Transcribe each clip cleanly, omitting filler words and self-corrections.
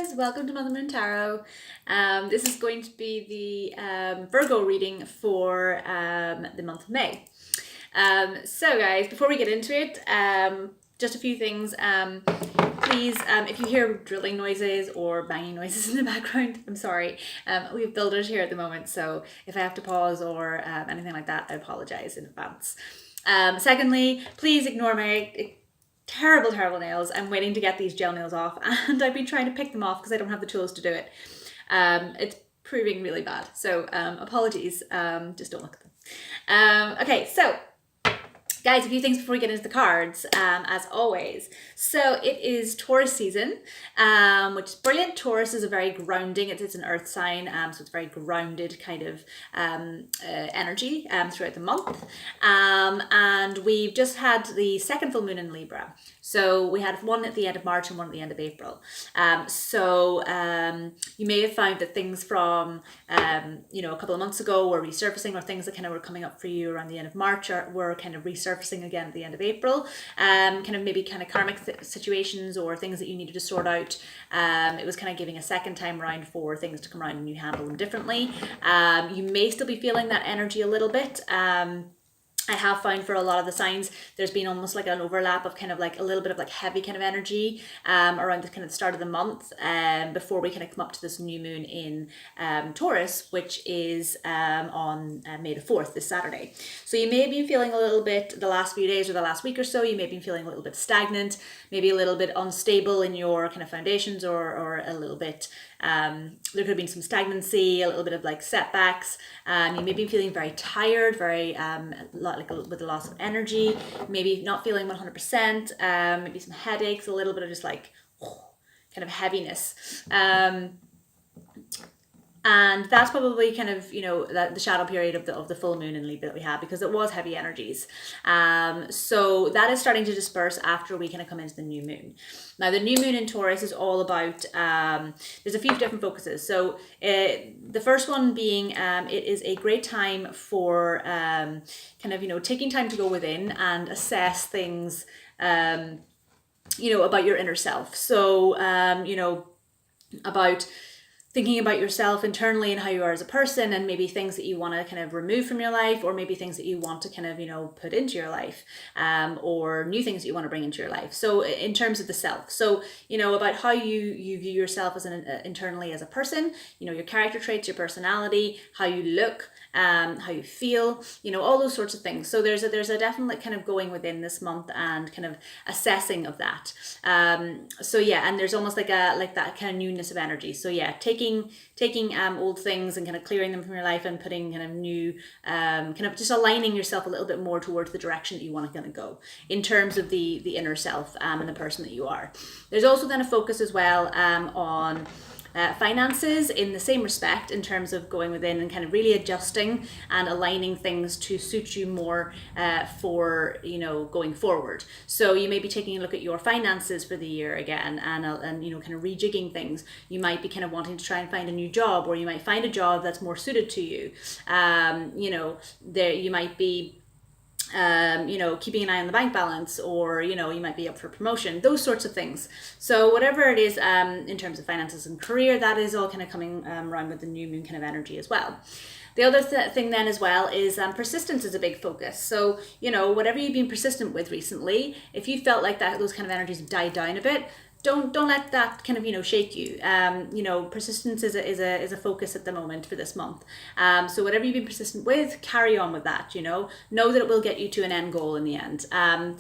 guys, welcome to Mother Moon Tarot. This is going to be the Virgo reading for the month of May. So guys, before we get into it, just a few things. Please, if you hear drilling noises or banging noises in the background, I'm sorry. We have builders here at the moment, so if I have to pause or anything like that, I apologize in advance. Secondly, please ignore my terrible nails. I'm waiting to get these gel nails off, and I've been trying to pick them off because I don't have the tools to do it. It's proving really bad, so apologies. Just don't look at them. Okay, so guys, a few things before we get into the cards, as always. So it is Taurus season, which is brilliant. Taurus is a very grounding, it's an earth sign, so it's very grounded kind of energy throughout the month. And we've just had the second full moon in Libra. So we had one at the end of March and one at the end of April. You may have found that things from, a couple of months ago were resurfacing, or things that kind of were coming up for you around the end of March were kind of resurfacing again at the end of April. Maybe karmic situations or things that you needed to sort out. It was kind of giving a second time around for things to come around and you handle them differently. You may still be feeling that energy a little bit. I have found for a lot of the signs, there's been almost like an overlap of kind of like a little bit of like heavy kind of energy around the kind of the start of the month before we kind of come up to this new moon in Taurus, which is on May the 4th, this Saturday. So you may have been feeling a little bit the last few days or the last week or so, you may have been feeling a little bit stagnant, maybe a little bit unstable in your kind of foundations, or a little bit, there could have been some stagnancy, a little bit of like setbacks. You may be feeling very tired, very with a loss of energy, maybe not feeling 100%, maybe some headaches, a little bit of just like kind of heaviness. And that's probably kind of, the shadow period of the full moon in Libra that we had, because it was heavy energies. So that is starting to disperse after we kind of come into the new moon. Now, the new moon in Taurus is all about, there's a few different focuses. So the first one being, it is a great time for taking time to go within and assess things, about your inner self. So, about thinking about yourself internally and how you are as a person, and maybe things that you want to kind of remove from your life, or maybe things that you want to kind of, put into your life, or new things that you want to bring into your life. So in terms of the self, so, about how you view yourself as internally as a person, your character traits, your personality, how you look, how you feel, all those sorts of things. So there's a definite kind of going within this month and kind of assessing of that. And there's almost like that kind of newness of energy. So yeah, taking old things and kind of clearing them from your life and putting kind of new, kind of just aligning yourself a little bit more towards the direction that you want to kind of go in terms of the inner self, and the person that you are. There's also then a focus as well on finances in the same respect, in terms of going within and kind of really adjusting and aligning things to suit you more for going forward. So you may be taking a look at your finances for the year again, and kind of rejigging things. You might be kind of wanting to try and find a new job, or you might find a job that's more suited to you. You might be keeping an eye on the bank balance, or, you might be up for promotion, those sorts of things. So whatever it is, in terms of finances and career, that is all kind of coming around with the new moon kind of energy as well. The other thing then as well is persistence is a big focus. So, whatever you've been persistent with recently, if you felt like that, those kind of energies have died down a bit, don't let that kind of shake you. Persistence is a focus at the moment for this month. So whatever you've been persistent with, carry on with that. Know that it will get you to an end goal in the end.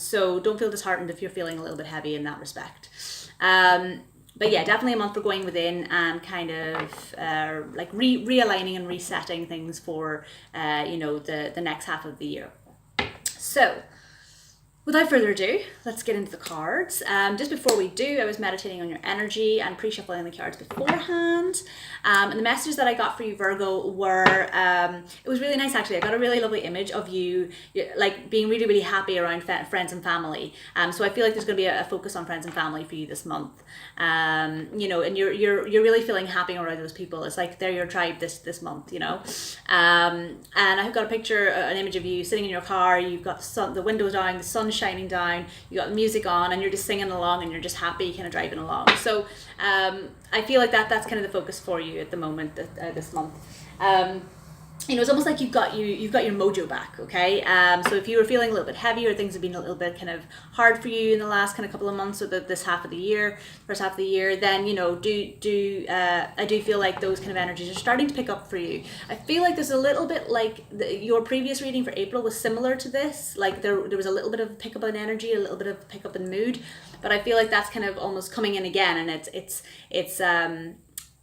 So don't feel disheartened if you're feeling a little bit heavy in that respect. But yeah, definitely a month for going within and kind of realigning and resetting things for the next half of the year. So without further ado, let's get into the cards. Just before we do, I was meditating on your energy and pre-shuffling the cards beforehand. And the messages that I got for you, Virgo, were, it was really nice actually. I got a really lovely image of you like being really, really happy around friends and family. So I feel like there's going to be a focus on friends and family for you this month. And you're really feeling happy around those people. It's like they're your tribe this month, And I've got a picture, an image of you sitting in your car. You've got the windows down, the sun's shining down, you got the music on, and you're just singing along, and you're just happy kind of driving along. So I feel like that's kind of the focus for you at the moment, this month. You know, it's almost like you've got your mojo back, okay? So if you were feeling a little bit heavy, or things have been a little bit kind of hard for you in the last kind of couple of months, or this half of the year, first half of the year, then, you know, I do feel like those kind of energies are starting to pick up for you. I feel like there's a little bit like your previous reading for April was similar to this. Like there was a little bit of pickup in energy, a little bit of pickup in mood, but I feel like that's kind of almost coming in again, and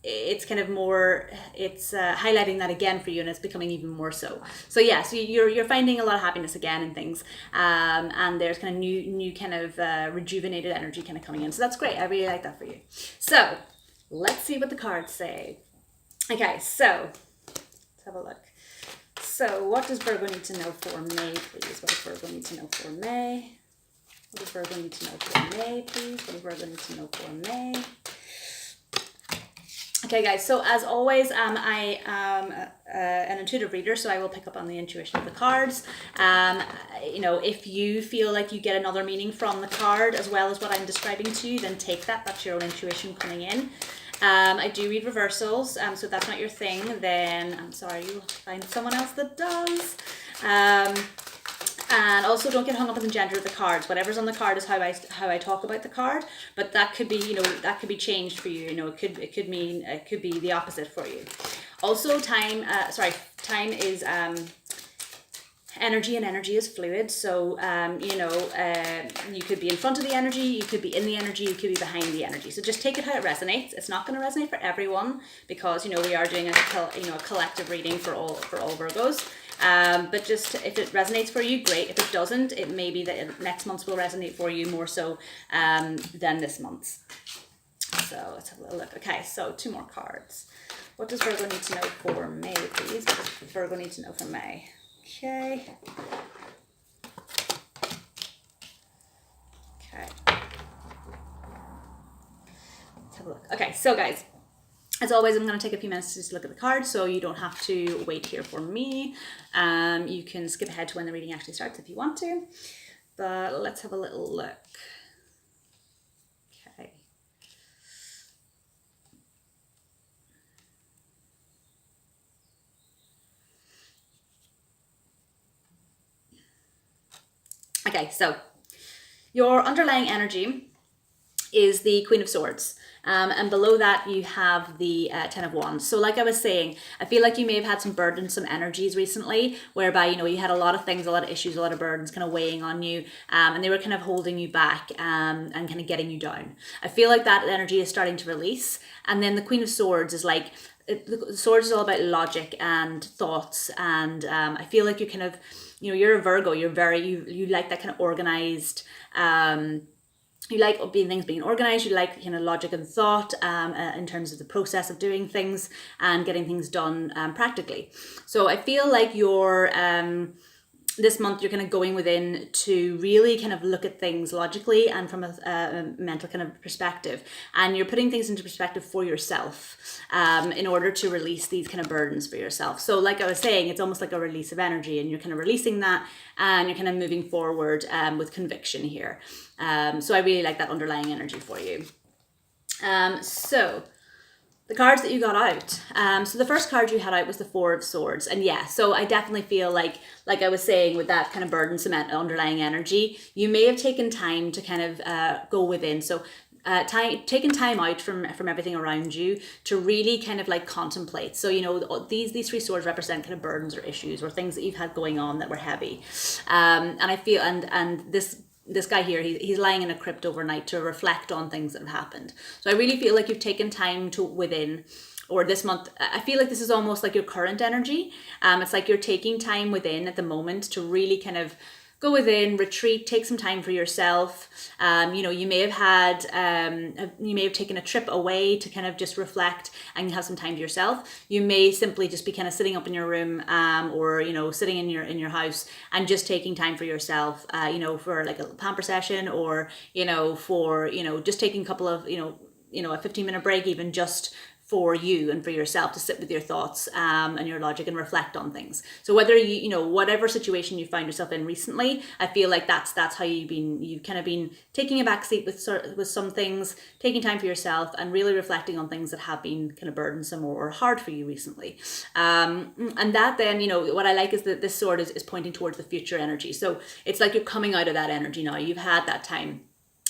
it's kind of more, it's highlighting that again for you, and it's becoming even more so. So yeah, so you're finding a lot of happiness again and things, and there's kind of new kind of rejuvenated energy kind of coming in. So that's great. I really like that for you. So let's see what the cards say. Okay, so let's have a look. So what does Virgo need to know for May, please? What does Virgo need to know for May? What does Virgo need to know for May, please? What does Virgo need to know for May? Okay, guys, so as always, I am an intuitive reader, so I will pick up on the intuition of the cards. You know, if you feel like you get another meaning from the card as well as what I'm describing to you, then take that. That's your own intuition coming in. I do read reversals, so if that's not your thing, then I'm sorry, you'll find someone else that does. And also, don't get hung up on the gender of the cards. Whatever's on the card is how I talk about the card, but that could be, you know, that could be changed for you. You know, it could be the opposite for you. Also, time is energy, and energy is fluid. So you know, you could be in front of the energy, you could be in the energy, you could be behind the energy. So just take it how it resonates. It's not going to resonate for everyone, because, you know, we are doing a collective reading for all Virgos. But just if it resonates for you, great. If it doesn't, it may be that next month's will resonate for you more so than this month's. So let's have a little look. Okay, so 2 more cards. What does Virgo need to know for May, please? What does Virgo need to know for May? Okay. Okay. Let's have a look. Okay, so guys, as always, I'm going to take a few minutes to just look at the cards, so you don't have to wait here for me. You can skip ahead to when the reading actually starts if you want to, but let's have a little look. Okay. Okay, so your underlying energy is the Queen of Swords. And below that you have the 10 of Wands. So like I was saying, I feel like you may have had some burdensome energies recently, whereby, you know, you had a lot of things, a lot of issues, a lot of burdens kind of weighing on you, and they were kind of holding you back and kind of getting you down. I feel like that energy is starting to release. And then the Queen of Swords is like, the Swords is all about logic and thoughts, and I feel like you're kind of, you know, you're a Virgo, you're very, you like that kind of organized, you like things being organized, you like, you know, logic and thought in terms of the process of doing things and getting things done practically. So I feel like you're this month you're kind of going within to really kind of look at things logically and from a mental kind of perspective, and you're putting things into perspective for yourself in order to release these kind of burdens for yourself. So like I was saying, it's almost like a release of energy, and you're kind of releasing that, and you're kind of moving forward with conviction here. So I really like that underlying energy for you. So the cards that you got out. So the first card you had out was the 4 of Swords. And yeah, so I definitely feel like I was saying, with that kind of burdensome underlying energy, you may have taken time to kind of go within. So taking time out from everything around you to really kind of like contemplate. So, you know, these 3 swords represent kind of burdens or issues or things that you've had going on that were heavy. And I feel, and this guy here, he's lying in a crypt overnight to reflect on things that have happened. So I really feel like you've taken time to within, or this month, I feel like this is almost like your current energy. It's like you're taking time within at the moment to really kind of go within, retreat, take some time for yourself. You know, you may have had, you may have taken a trip away to kind of just reflect and have some time to yourself. You may simply just be kind of sitting up in your room, or, you know, sitting in your house and just taking time for yourself, you know, for like a pamper session, or, you know, for, you know, just taking a couple of, you know, a 15-minute break even, just for you and for yourself to sit with your thoughts and your logic and reflect on things. So whether you know, whatever situation you find yourself in recently, I feel like that's how you've kind of been taking a back seat with some things, taking time for yourself and really reflecting on things that have been kind of burdensome or hard for you recently. And that then, you know, what I like is that this sword is pointing towards the future energy. So it's like you're coming out of that energy now. You've had that time.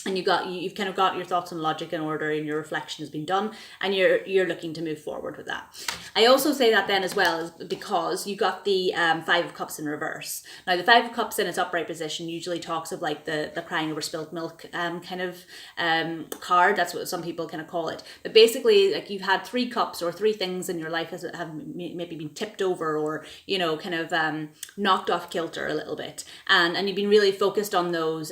And you've kind of got your thoughts and logic in order, and your reflection has been done, and you're looking to move forward with that. I also say that then as well, because you got the Five of Cups in reverse. Now the Five of Cups in its upright position usually talks of like the crying over spilled milk kind of card. That's what some people kind of call it. But basically, like, you've had 3 cups or 3 things in your life have maybe been tipped over, or, you know, kind of knocked off kilter a little bit, and you've been really focused on those,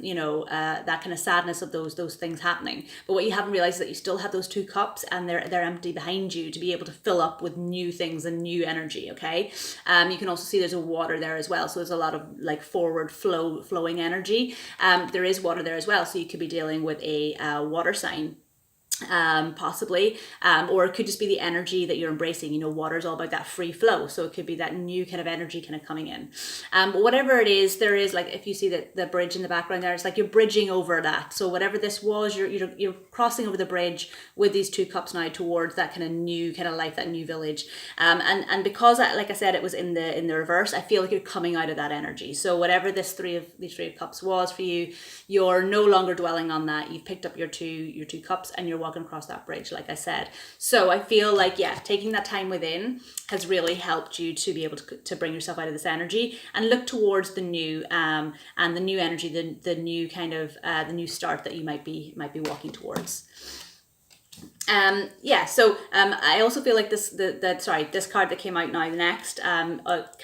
you know, that kind of sadness of those things happening. But what you haven't realized is that you still have those 2 cups, and they're empty behind you to be able to fill up with new things and new energy. Okay. You can also see there's a water there as well, so there's a lot of like forward flowing energy. There is water there as well, so you could be dealing with a water sign, possibly, or it could just be the energy that you're embracing. You know, water is all about that free flow, so it could be that new kind of energy kind of coming in. But whatever it is, there is, like, if you see the bridge in the background there, it's like you're bridging over that. So whatever this was, you're crossing over the bridge with these 2 cups now towards that kind of new kind of life, that new village. And because, like I said, it was in the reverse, I feel like you're coming out of that energy. So whatever these three of cups was for you, you're no longer dwelling on that. You've picked up your two cups, and you're walking across that bridge, like I said. So I feel like, yeah, taking that time within has really helped you to be able to bring yourself out of this energy and look towards the new, and the new energy, the new kind of the new start that you might be walking towards. So I also feel like this card that came out now next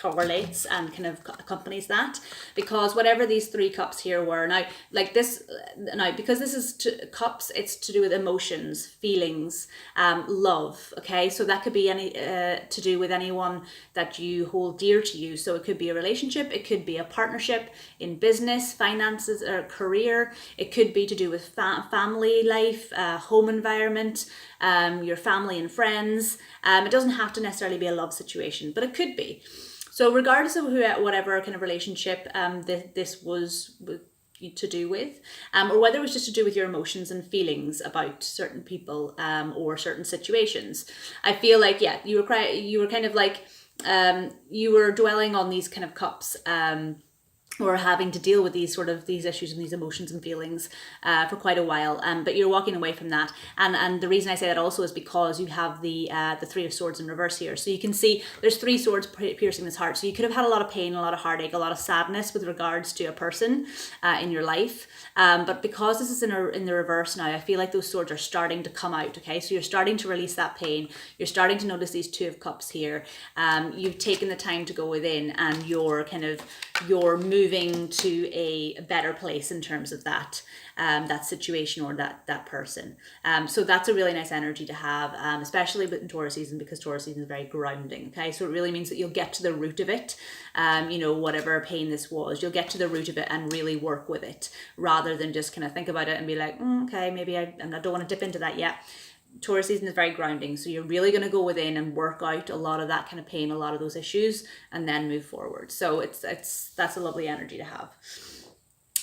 correlates and kind of accompanies that, because whatever these 3 cups here were now, like this now, because this is cups, it's to do with emotions, feelings, love. Okay, so that could be any to do with anyone that you hold dear to you. So it could be a relationship, it could be a partnership in business, finances, or career. It could be to do with family life, home environment, your family and friends. It doesn't have to necessarily be a love situation, but it could be. So regardless of whatever kind of relationship this was to do with, or whether it was just to do with your emotions and feelings about certain people or certain situations, I feel like, yeah, you were kind of like, you were dwelling on these kind of cups, or having to deal with these issues and these emotions and feelings for quite a while, but you're walking away from that. And the reason I say that also is because you have the 3 of Swords in reverse here. So you can see there's 3 swords piercing this heart. So you could have had a lot of pain, a lot of heartache, a lot of sadness with regards to a person in your life. But because this is in the reverse now, I feel like those swords are starting to come out. Okay, so you're starting to release that pain. You're starting to notice these 2 of Cups here. You've taken the time to go within, and you're moving to a better place in terms of that situation or that person. So that's a really nice energy to have, especially in Taurus season, because Taurus season is very grounding. Okay, so it really means that you'll get to the root of it. Whatever pain this was, you'll get to the root of it and really work with it, rather than just kind of think about it and be like, okay, maybe I don't want to dip into that yet. Taurus season is very grounding, so you're really going to go within and work out a lot of that kind of pain, a lot of those issues, and then move forward. So that's a lovely energy to have.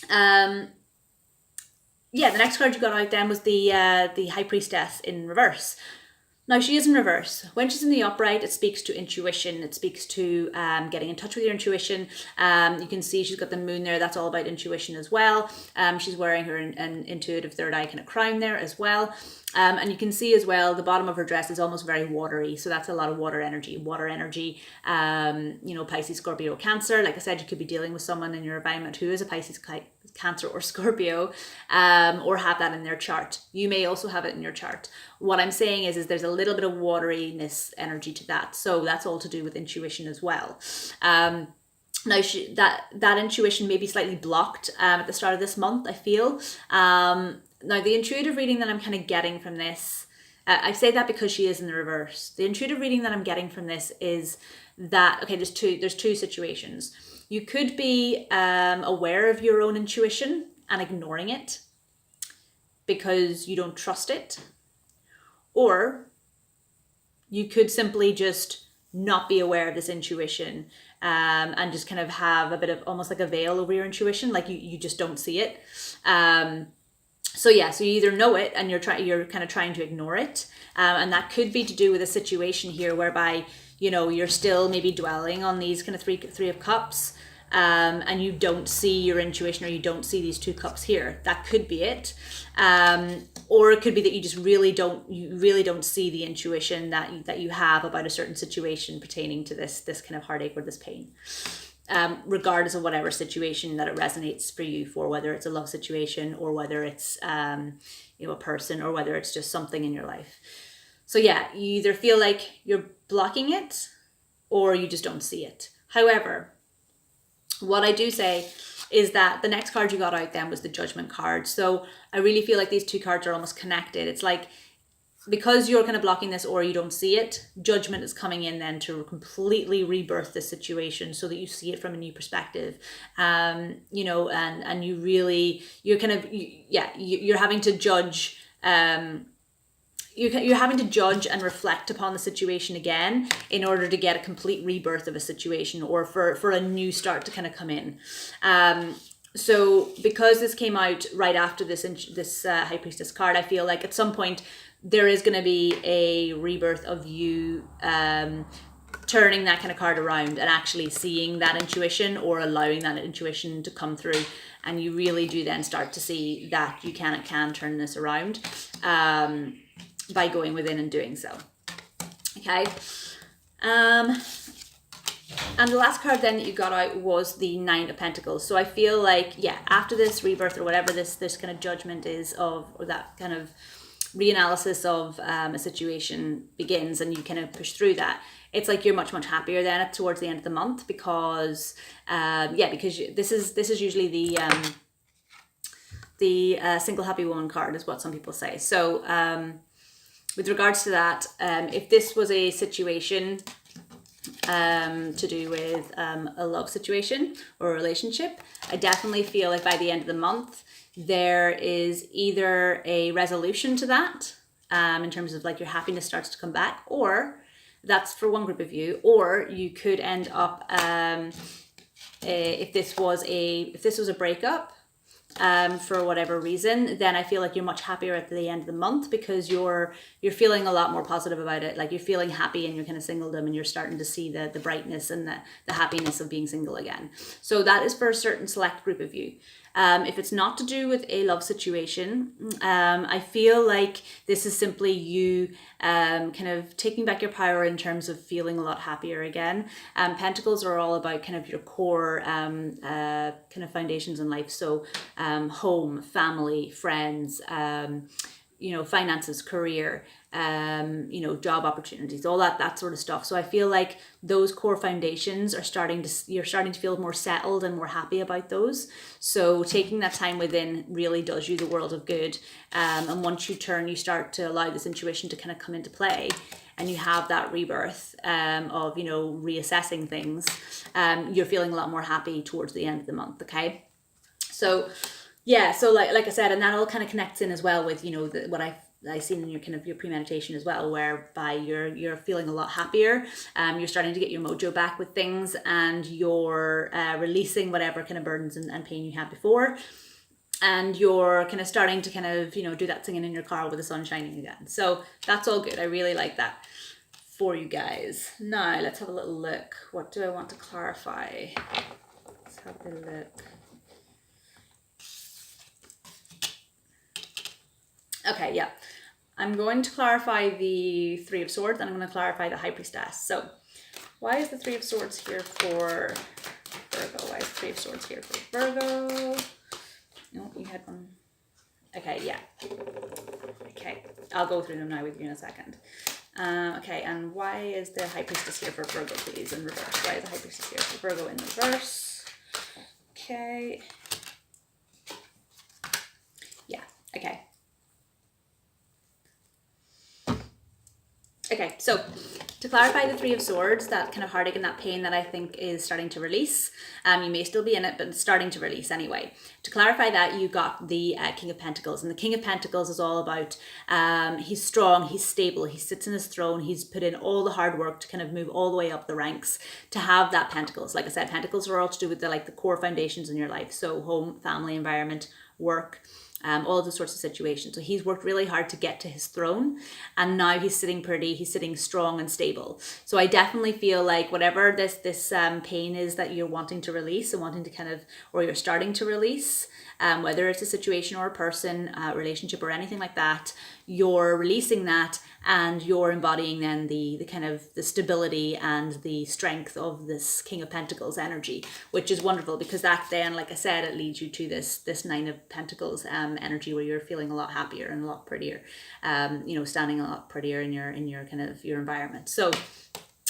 The next card you got out then was the High Priestess in reverse. Now, she is in reverse. When she's in the upright, it speaks to intuition. It speaks to getting in touch with your intuition. You can see she's got the moon there. That's all about intuition as well. She's wearing her an intuitive third eye kind of crown there as well. And you can see as well, the bottom of her dress is almost very watery. So that's a lot of water energy. Pisces, Scorpio, Cancer. Like I said, you could be dealing with someone in your environment who is a Pisces, Cancer, or Scorpio, or have that in their chart. You may also have it in your chart. What I'm saying is there's a little bit of wateriness energy to that. So that's all to do with intuition as well. Now, that intuition may be slightly blocked at the start of this month, I feel. Now, the intuitive reading that I'm kind of getting from this, I say that because she is in the reverse. The intuitive reading that I'm getting from this is that, okay, there's two situations. You could be aware of your own intuition and ignoring it because you don't trust it. Or You could simply just not be aware of this intuition, and just kind of have a bit of almost like a veil over your intuition, like you just don't see it. So you either know it and you're kind of trying to ignore it, and that could be to do with a situation here whereby you're still maybe dwelling on these kind of three of cups, and you don't see your intuition, or you don't see these 2 cups here. That could be it. Or it could be that you just really don't see the intuition that you have about a certain situation pertaining to this kind of heartache or this pain. Regardless of whatever situation that it resonates for you for, whether it's a love situation or whether it's a person, or whether it's just something in your life. So you either feel like you're blocking it or you just don't see it. However, what I do say is that the next card you got out then was the Judgment card. So I really feel like these 2 cards are almost connected. It's like, because you're kind of blocking this or you don't see it, Judgment is coming in then to completely rebirth the situation so that you see it from a new perspective. And you're kind of, you're having to judge, you're having to judge and reflect upon the situation again in order to get a complete rebirth of a situation, or for a new start to kind of come in. So because this came out right after this High Priestess card, I feel like at some point there is going to be a rebirth of you turning that kind of card around and actually seeing that intuition, or allowing that intuition to come through, and you really do then start to see that you can turn this around by going within and doing so. Okay. And the last card then that you got out was the Nine of Pentacles. So I feel like, after this rebirth, or whatever this kind of judgment is of, or that kind of reanalysis of a situation begins, and you kind of push through that, it's like you're much happier then towards the end of the month, because this is usually the single happy woman card, is what some people say. So with regards to that, if this was a situation to do with a love situation or a relationship, I definitely feel like by the end of the month there is either a resolution to that, in terms of like your happiness starts to come back, or that's for one group of you, or you could end up if this was a breakup, for whatever reason, then I feel like you're much happier at the end of the month, because you're feeling a lot more positive about it. Like you're feeling happy in your kind of singledom, and you're starting to see the brightness and the happiness of being single again. So that is for a certain select group of you. If it's not to do with a love situation, I feel like this is simply you kind of taking back your power in terms of feeling a lot happier again. Pentacles are all about kind of your core kind of foundations in life. So home, family, friends, finances, career, job opportunities, all that sort of stuff. So I feel like those core foundations you're starting to feel more settled and more happy about those. So taking that time within really does you the world of good. And once you start to allow this intuition to kind of come into play, and you have that rebirth of, reassessing things, you're feeling a lot more happy towards the end of the month. Okay. So like I said, and that all kind of connects in as well with, what I've seen in your kind of your premeditation as well, whereby you're feeling a lot happier. You're starting to get your mojo back with things, and you're releasing whatever kind of burdens and pain you had before. And you're kind of starting to kind of, do that singing in your car with the sun shining again. So that's all good. I really like that for you guys. Now let's have a little look. What do I want to clarify? Let's have a look. Okay, yeah. I'm going to clarify the Three of Swords, and I'm going to clarify the High Priestess. So why is the Three of Swords here for Virgo? Why is the Three of Swords here for Virgo? No, you had one. Okay, yeah. Okay, I'll go through them now with you in a second. Okay, and why is the High Priestess here for Virgo, please, in reverse? Why is the High Priestess here for Virgo in reverse? Okay. Yeah, okay. Okay, so To clarify the Three of Swords, that kind of heartache and that pain that I think is starting to release. You may still be in it, but it's starting to release anyway. To clarify that, you got the King of Pentacles. And the King of Pentacles is all about, he's strong, he's stable, he sits in his throne, he's put in all the hard work to kind of move all the way up the ranks to have that Pentacles. Like I said, Pentacles are all to do with the core foundations in your life. So home, family, environment, work, all those sorts of situations. So he's worked really hard to get to his throne, and now he's sitting pretty, he's sitting strong and stable. So I definitely feel like whatever this pain is that you're wanting to release and wanting to kind of, or you're starting to release, whether it's a situation or a person, relationship or anything like that, you're releasing that and you're embodying then the kind of the stability and the strength of this King of Pentacles energy, which is wonderful, because that then, like I said, it leads you to this Nine of Pentacles energy, where you're feeling a lot happier and a lot prettier, standing a lot prettier in your kind of your environment. So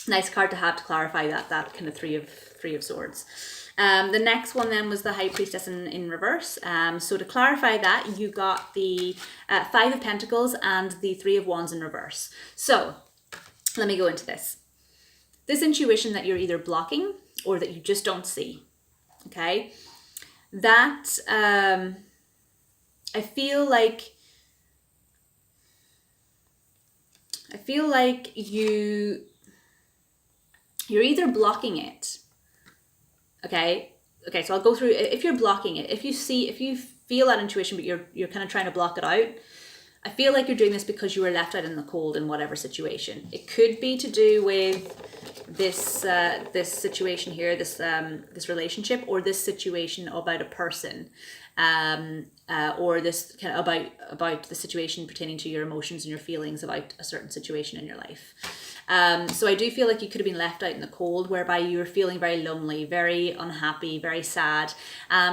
nice card to have to clarify that kind of Three of Swords. The next one then was the High Priestess in reverse. So to clarify that, you got the Five of Pentacles and the Three of Wands in reverse. So let me go into this. This intuition that you're either blocking or that you just don't see, okay? That, I feel like you're either blocking it. Okay, so I'll go through, if you're blocking it, if you feel that intuition, but you're kind of trying to block it out, I feel like you're doing this because you were left out in the cold in whatever situation. It could be to do with this situation here, this relationship, or this situation about a person, or this kind of about the situation pertaining to your emotions and your feelings about a certain situation in your life. So I do feel like you could have been left out in the cold, whereby you were feeling very lonely, very unhappy, very sad.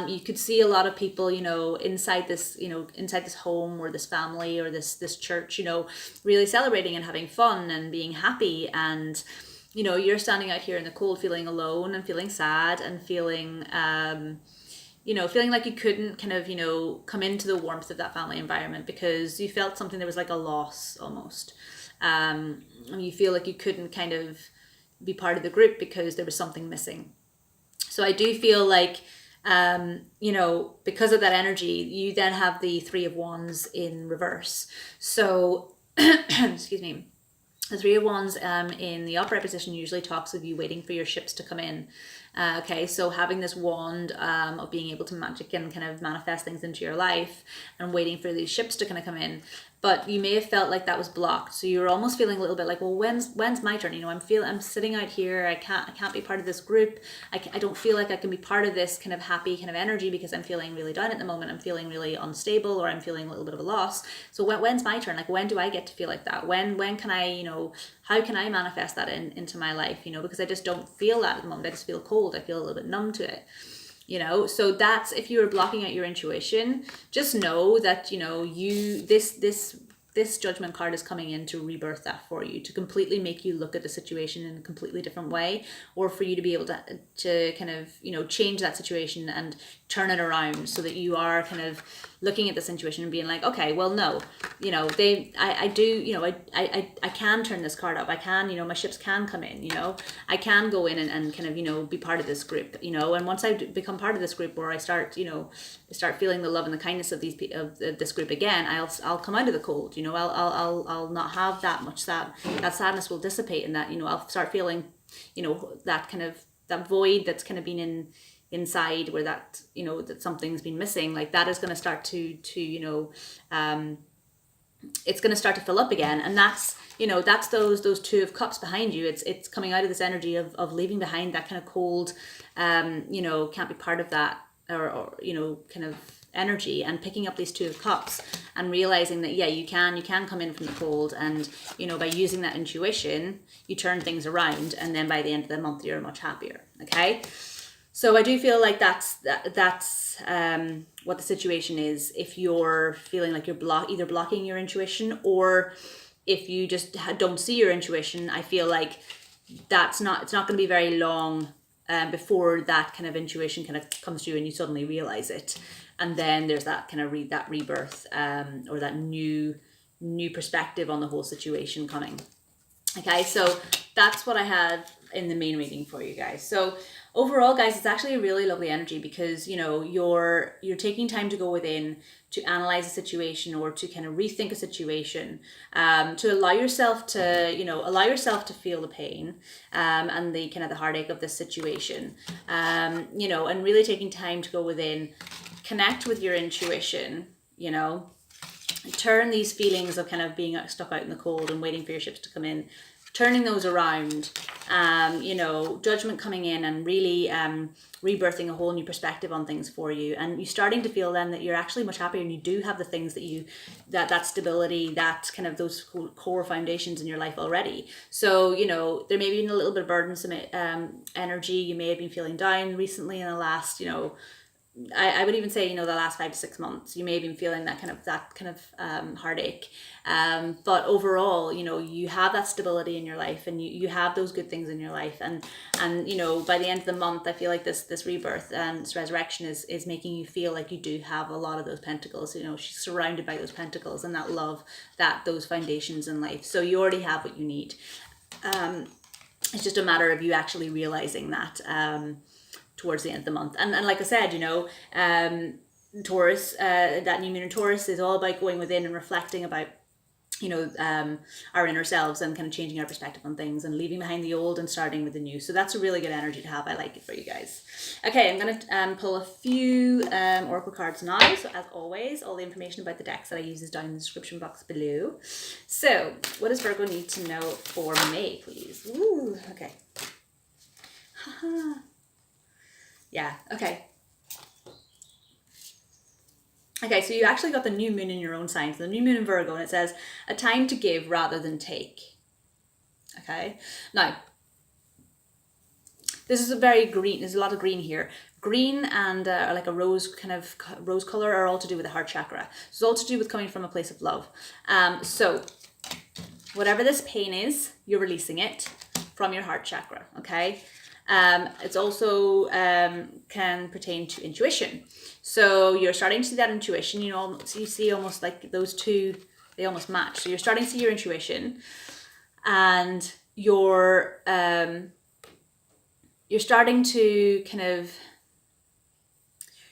You could see a lot of people, inside this home or this family or this church, really celebrating and having fun and being happy. And, you're standing out here in the cold, feeling alone and feeling sad and feeling, feeling like you couldn't kind of, come into the warmth of that family environment because you felt something, there was like a loss almost. And you feel like you couldn't kind of be part of the group because there was something missing. So I do feel like, because of that energy, you then have the Three of Wands in reverse. So, excuse me. The Three of Wands in the upright position usually talks of you waiting for your ships to come in. Okay, so having this wand of being able to magic and kind of manifest things into your life and waiting for these ships to kind of come in. But you may have felt like that was blocked. So you were almost feeling a little bit like, well, when's my turn? I'm sitting out here. I can't be part of this group. I don't feel like I can be part of this kind of happy kind of energy because I'm feeling really down at the moment. I'm feeling really unstable, or I'm feeling a little bit of a loss. So when's my turn? Like, when do I get to feel like that? When can I, how can I manifest that into my life? Because I just don't feel that at the moment. I just feel cold. I feel a little bit numb to it. So that's, if you were blocking out your intuition, just know that, this Judgment card is coming in to rebirth that for you, to completely make you look at the situation in a completely different way, or for you to be able to kind of, change that situation and turn it around so that you are kind of looking at the situation and being like, okay, well, no, I can turn this card up. I can, my ships can come in, I can go in and kind of, be part of this group, and once I become part of this group, where I start, start feeling the love and the kindness of this group again, I'll come out of the cold, I'll not have that much, that sadness will dissipate, and that, I'll start feeling, that kind of, that void that's kind of been inside, where that, that something's been missing, like that is going to start to it's going to start to fill up again. And that's, that's those Two of Cups behind you. It's coming out of this energy of leaving behind that kind of cold, can't be part of that, or kind of energy, and picking up these Two of Cups and realizing that, yeah, you can come in from the cold, and, by using that intuition, you turn things around, and then by the end of the month, you're much happier. Okay. So I do feel like that's what the situation is. If you're feeling like you're either blocking your intuition, or if you just don't see your intuition, I feel like it's not going to be very long before that kind of intuition kind of comes to you and you suddenly realize it. And then there's that kind of rebirth, or that new perspective on the whole situation coming. Okay, so that's what I had in the main reading for you guys. So overall, guys, it's actually a really lovely energy because, you know, you're taking time to go within, to analyze a situation, or to kind of rethink a situation, to allow yourself to, you know, allow yourself to feel the pain, and the kind of the heartache of this situation, you know, and really taking time to go within, connect with your intuition, you know, turn these feelings of kind of being stuck out in the cold and waiting for your ships to come in, turning those around, you know, judgment coming in and really rebirthing a whole new perspective on things for you. And you're starting to feel then that you're actually much happier, and you do have the things that you, that stability, that kind of those core foundations in your life already. So, you know, there may be a little bit of burdensome energy. You may have been feeling down recently in the last, you know, I would even say, you know, the last 5 to 6 months, you may have been feeling that kind of heartache. But overall, you know, you have that stability in your life, and you have those good things in your life. And, you know, by the end of the month, I feel like this rebirth and this resurrection is making you feel like you do have a lot of those pentacles. You know, she's surrounded by those pentacles and that love, those foundations in life. So you already have what you need. It's just a matter of you actually realizing that, towards the end of the month. And like I said, you know, Taurus, that new moon in Taurus is all about going within and reflecting about, you know, our inner selves, and kind of changing our perspective on things and leaving behind the old and starting with the new. So that's a really good energy to have. I like it for you guys. Okay, I'm going to pull a few oracle cards now. So as always, all the information about the decks that I use is down in the description box below. So what does Virgo need to know for May, please? Ooh, okay. Haha. Yeah, okay. Okay, so you actually got the new moon in your own sign, so the new moon in Virgo, and it says, a time to give rather than take. Okay, now, this is a very green, there's a lot of green here. Green and like a rose, kind of rose color, are all to do with the heart chakra. It's all to do with coming from a place of love. So whatever this pain is, you're releasing it from your heart chakra, okay? It's also can pertain to intuition. So you're starting to see that intuition, you know, so you see almost like those two, they almost match. So you're starting to see your intuition, and you're starting to kind of,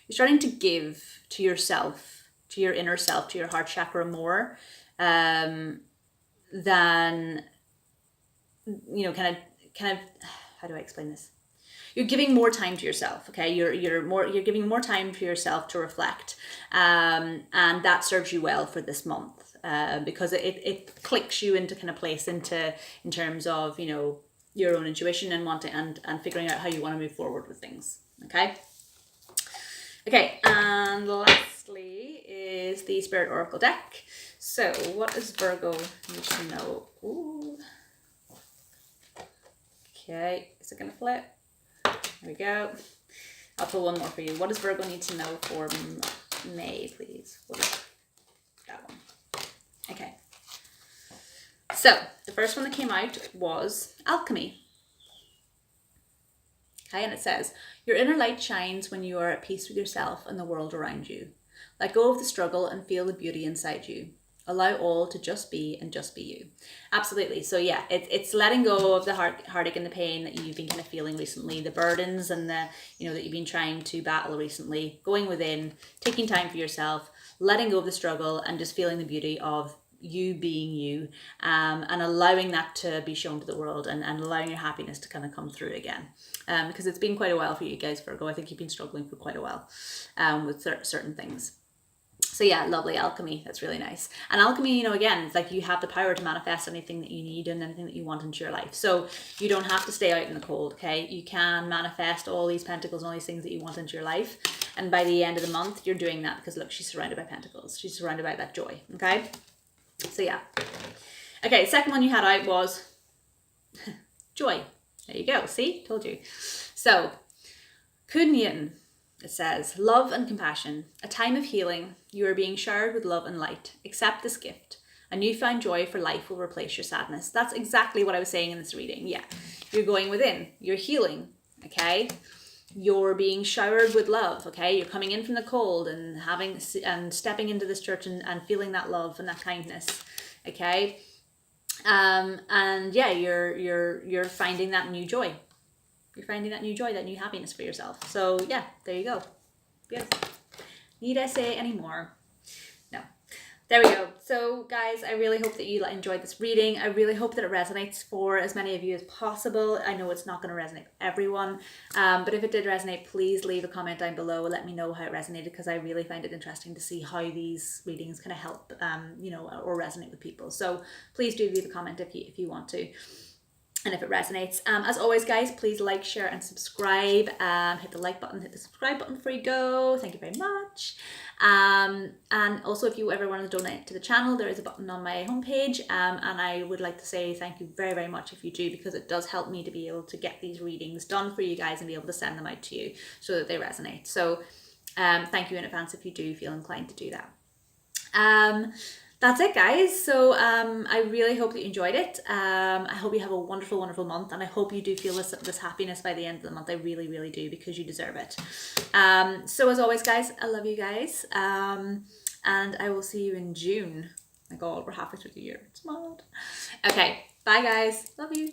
you're starting to give to yourself, to your inner self, to your heart chakra more than, you know, kind of, how do I explain this? You're giving more time to yourself, okay? You're giving more time for yourself to reflect, and that serves you well for this month, because it clicks you into kind of place in terms of, you know, your own intuition and wanting and figuring out how you want to move forward with things, okay? Okay, and lastly is the Spirit Oracle deck. So what does Virgo need to know? Ooh. Okay, is it going to flip? There we go. I'll pull one more for you. What does Virgo need to know for May, please? What is that one? Okay. So, the first one that came out was Alchemy. Okay, and it says, your inner light shines when you are at peace with yourself and the world around you. Let go of the struggle and feel the beauty inside you. Allow all to just be and just be you. Absolutely. So yeah, it's letting go of the heartache and the pain that you've been kind of feeling recently, the burdens and the, you know, that you've been trying to battle recently, going within, taking time for yourself, letting go of the struggle, and just feeling the beauty of you being you, and allowing that to be shown to the world, and allowing your happiness to kind of come through again. Because it's been quite a while for you guys, Virgo. I think you've been struggling for quite a while with certain things. So yeah, lovely. Alchemy. That's really nice. And alchemy, you know, again, it's like you have the power to manifest anything that you need and anything that you want into your life. So you don't have to stay out in the cold, okay? You can manifest all these pentacles and all these things that you want into your life. And by the end of the month, you're doing that because look, she's surrounded by pentacles. She's surrounded by that joy, okay? So yeah. Okay, second one you had out was joy. There you go. See? Told you. So, Kunyan. It says, love and compassion, a time of healing. You are being showered with love and light. Accept this gift. A newfound joy for life will replace your sadness. That's exactly what I was saying in this reading. Yeah, you're going within. You're healing, okay? You're being showered with love, okay? You're coming in from the cold and stepping into this church and feeling that love and that kindness, okay? And yeah, you're finding that new joy. You're finding that new joy, that new happiness for yourself. So yeah, there you go. Yes. Need I say any more? No. There we go. So guys, I really hope that you enjoyed this reading. I really hope that it resonates for as many of you as possible. I know it's not going to resonate for everyone, but if it did resonate, please leave a comment down below. Let me know how it resonated, because I really find it interesting to see how these readings kind of help, you know, or resonate with people. So please do leave a comment if you want to. And if it resonates. As always, guys, please like, share, and subscribe. Hit the like button, hit the subscribe button before you go. Thank you very much. And also, if you ever want to donate to the channel, there is a button on my homepage. And I would like to say thank you very, very much if you do, because it does help me to be able to get these readings done for you guys and be able to send them out to you so that they resonate. So thank you in advance if you do feel inclined to do that. That's it, guys. So I really hope that you enjoyed it. I hope you have a wonderful, wonderful month, and I hope you do feel this happiness by the end of the month. I really, really do, because you deserve it. So as always, guys, I love you guys, and I will see you in June. My God, we're halfway through the year. It's mad. Okay, bye, guys. Love you.